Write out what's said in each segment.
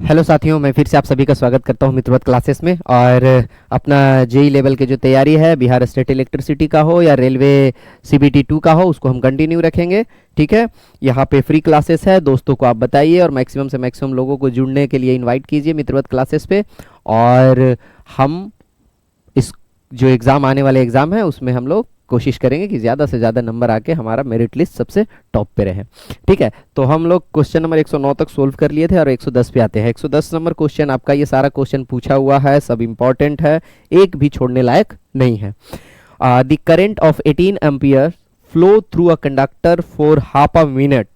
Hello साथियों, मैं फिर से आप सभी का स्वागत करता हूं मित्रवत क्लासेस में। और अपना जेई लेवल की जो तैयारी है, बिहार स्टेट इलेक्ट्रिसिटी का हो या रेलवे सीबीटी 2 का हो, उसको हम कंटिन्यू रखेंगे। ठीक है, यहाँ पे फ्री क्लासेस है, दोस्तों को आप बताइए और मैक्सिमम से मैक्सिमम लोगों को जुड़ने के लिए इनवाइट कीजिए मित्रवत क्लासेस पे। और हम इस जो एग्ज़ाम आने वाले एग्ज़ाम है उसमें हम लोग कोशिश करेंगे कि ज़्यादा से ज़्यादा नंबर आके हमारा मेरिट लिस्ट सबसे टॉप पे रहे। ठीक है, तो हम लोग क्वेश्चन नंबर 109 तक सोल्व कर लिए थे और 110 पे आते हैं। 110 नंबर क्वेश्चन आपका, ये सारा क्वेश्चन पूछा हुआ है, सब इंपॉर्टेंट है, एक भी छोड़ने लायक नहीं है। The current of 18 ampere flow through a conductor for half a minute,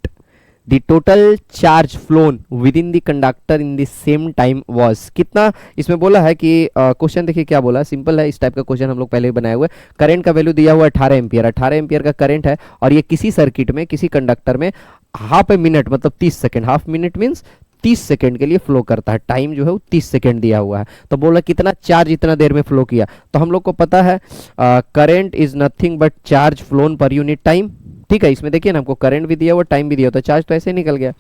the total charge flown within the conductor in the same time was कितना। इसमें बोला है कि क्वेश्चन देखिए क्या बोला है, सिंपल है, इस टाइप का क्वेश्चन हम लोग पहले ही बनाए हुए। करंट का वैल्यू दिया हुआ है 18 एम्पियर, 18 एम्पियर का करंट है और ये किसी सर्किट में, किसी कंडक्टर में हाफ ए मिनट मतलब 30 second, half minute means 30 second के लिए फ्लो करता है। टाइम जो है वो 30 सेकेंड दिया हुआ है, तो बोला कितना चार्ज इतना देर में फ्लो किया। तो हम लोग को पता है current is nothing but charge phloem per unit time. ठीक है, इसमें देखिए ना, हमको करंट भी दिया हुआ, टाइम भी दिया हुआ, तो चार्ज तो ऐसे ही निकल गया।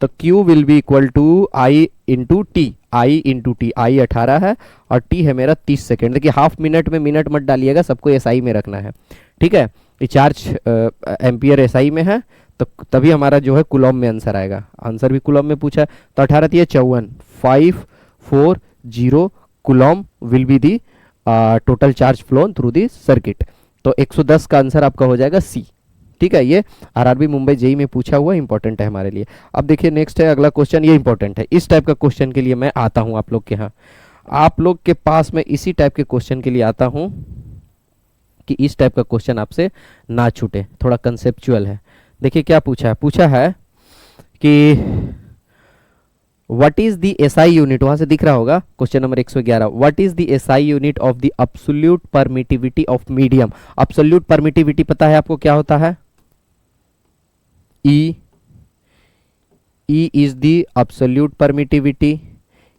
तो Q will be equal to I into T, I into T, I 18 है और टी है मेरा 30 सेकेंड। देखिए हाफ मिनट में मिनट मत डालिएगा, सबको एसआई में रखना है। ठीक है, ये चार्ज एम्पियर एसआई में है, तो तभी हमारा जो है कुलॉम में आंसर आएगा। आंसर भी कुलॉम में पूछा है, तो 18 दिए 54, 540 Coulomb will be the total charge phloem through the circuit. तो 110 का आंसर आपका हो जाएगा सी। ठीक है, ये आरआरबी मुंबई जेई में पूछा हुआ इंपॉर्टेंट है हमारे लिए। अब देखिए नेक्स्ट है अगला क्वेश्चन, ये इंपॉर्टेंट है। इस टाइप का क्वेश्चन के लिए मैं आता हूं आप लोग के यहाँ, आप लोग के पास मैं इसी टाइप के क्वेश्चन के लिए आता हूं कि इस टाइप का क्वेश्चन आपसे ना छूटे, थोड़ा कंसेप्चुअल है। देखिए क्या पूछा है, पूछा है कि what is the SI unit, वहां से दिख रहा होगा question number 111, what is the SI unit of the absolute permittivity of medium. Absolute permittivity पता है आपको क्या होता है? E. E is the absolute permittivity.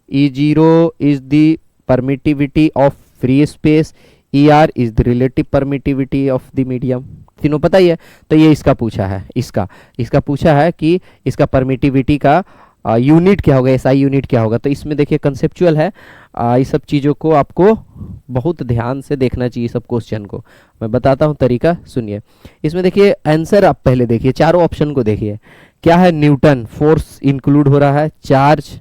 E0 is the permittivity of free space. ER is the relative permittivity of the medium. तीनों पता ही है। तो ये इसका पूछा है, इसका पूछा है कि इसका परमिटिविटी का यूनिट क्या होगा, एसआई यूनिट क्या होगा। तो इसमें देखिए कंसेप्चुअल है, इस सब चीज़ों को आपको बहुत ध्यान से देखना चाहिए। सब क्वेश्चन को मैं बताता हूँ तरीका, सुनिए। इसमें देखिए आंसर आप पहले देखिए, चारों ऑप्शन को देखिए। क्या है? न्यूटन, फोर्स इंक्लूड हो रहा है, चार्ज,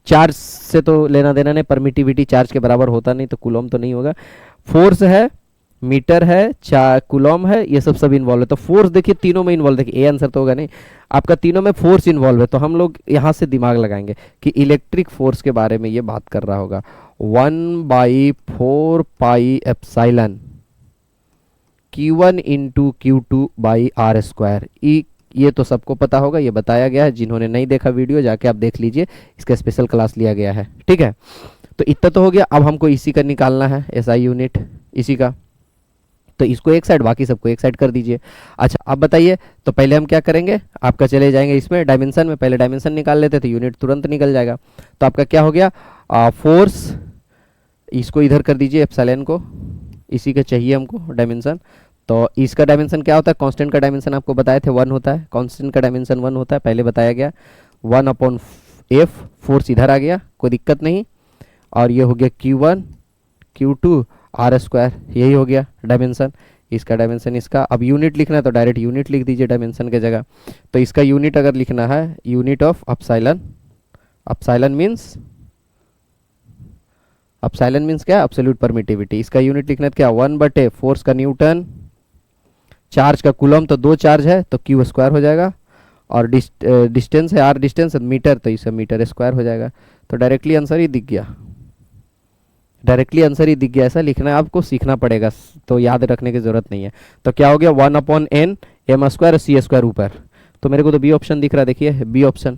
चार्ज से तो लेना देना नहीं, परमिटिविटी चार्ज के बराबर होता नहीं तो कूलम तो नहीं होगा। फोर्स है, मीटर है, कूलम है, ये सब इन्वॉल्व है। तो फोर्स देखिए तीनों में इन्वॉल्व, देखिए ए आंसर तो होगा नहीं आपका, तीनों में फोर्स इन्वॉल्व है। तो हम लोग यहाँ से दिमाग लगाएंगे कि इलेक्ट्रिक फोर्स के बारे में ये बात कर रहा होगा। 1/4 pi epsilon Q1 into Q2/R²। ये तो सबको पता होगा, ये बताया गया है। जिन्होंने नहीं देखा वीडियो जाके आप देख लीजिए, इसका स्पेशल क्लास लिया गया है। ठीक है, तो इतना तो हो गया। अब हमको इसी का निकालना है एसआई यूनिट, इसी का। तो इसको एक साइड, बाकी सबको एक साइड कर दीजिए। अच्छा अब बताइए, तो पहले हम क्या करेंगे, आपका चले जाएंगे इसमें डायमेंशन में, पहले डायमेंशन निकाल लेते तो यूनिट तुरंत निकल जाएगा। तो आपका क्या हो गया, फोर्स, इसको इधर कर दीजिए, एप्सिलॉन को, इसी का चाहिए हमको डायमेंशन। तो इसका डायमेंशन क्या होता है, कांस्टेंट का डायमेंशन आपको बताए थे 1 होता है, कांस्टेंट का डायमेंशन 1 होता है, पहले बताया गया। 1/f, फोर्स इधर आ गया, कोई दिक्कत नहीं। और ये हो गया Q1 Q2 R², यही हो गया डायमेंशन। इसका डायमेंशन, इसका अब यूनिट लिखना है तो डायरेक्ट यूनिट लिख दीजिए डायमेंशन के जगह। तो इसका यूनिट अगर लिखना है, unit of epsilon, epsilon means, epsilon means क्या, एब्सोल्यूट परमिटिविटी। इसका यूनिट लिखना है क्या, 1/a, फोर्स का न्यूटन, चार्ज का कूलम, तो 2 चार्ज है तो Q² हो जाएगा। और डिस्टेंस है R डिस्टेंस, मीटर, तो इसका मीटर स्क्वायर हो जाएगा। तो डायरेक्टली आंसर ही दिख गया, डायरेक्टली आंसर ही दिख गया। ऐसा लिखना है, आपको सीखना पड़ेगा, तो याद रखने की जरूरत नहीं है। तो क्या हो गया, 1/n m² C² ऊपर। तो मेरे को तो बी ऑप्शन दिख रहा है, देखिए B option,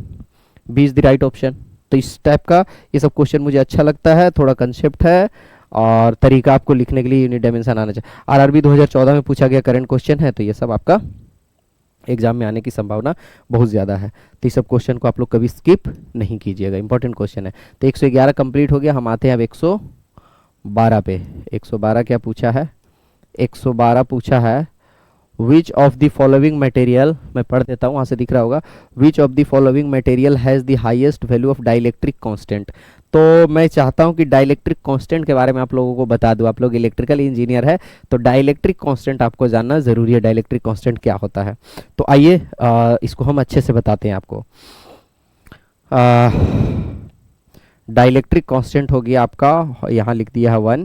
B is the right option. तो इस टाइप का ये सब क्वेश्चन मुझे अच्छा लगता है, थोड़ा कंसेप्ट है और तरीका आपको लिखने के लिए यूनिट डायमेंशन आना चाहिए। आरआरबी 2014 में पूछा गया करंट क्वेश्चन है, तो ये सब आपका एग्जाम में आने की संभावना बहुत ज़्यादा है। तो इस सब क्वेश्चन को आप लोग कभी स्किप नहीं कीजिएगा, इंपॉर्टेंट क्वेश्चन है। तो 111 कंप्लीट हो गया, हम आते हैं अब 112 पे। 112 क्या पूछा है, 112 पूछा है which of the following material, मैं पढ़ देता हूँ, वहाँ से दिख रहा होगा, which of the following material has the highest value of dielectric constant. तो मैं चाहता हूँ कि डाइलेक्ट्रिक कांस्टेंट के बारे में आप लोगों को बता दूँ, आप लोग इलेक्ट्रिकल इंजीनियर है तो डाइलेक्ट्रिक कांस्टेंट आपको जानना ज़रूरी है, डाइलेक्ट्रिक कांस्टेंट क्या होता है। तो आइए इसको हम अच्छे से बताते हैं आपको। डाइलेक्ट्रिक कांस्टेंट हो गया आपका, यहाँ लिख दिया है 1,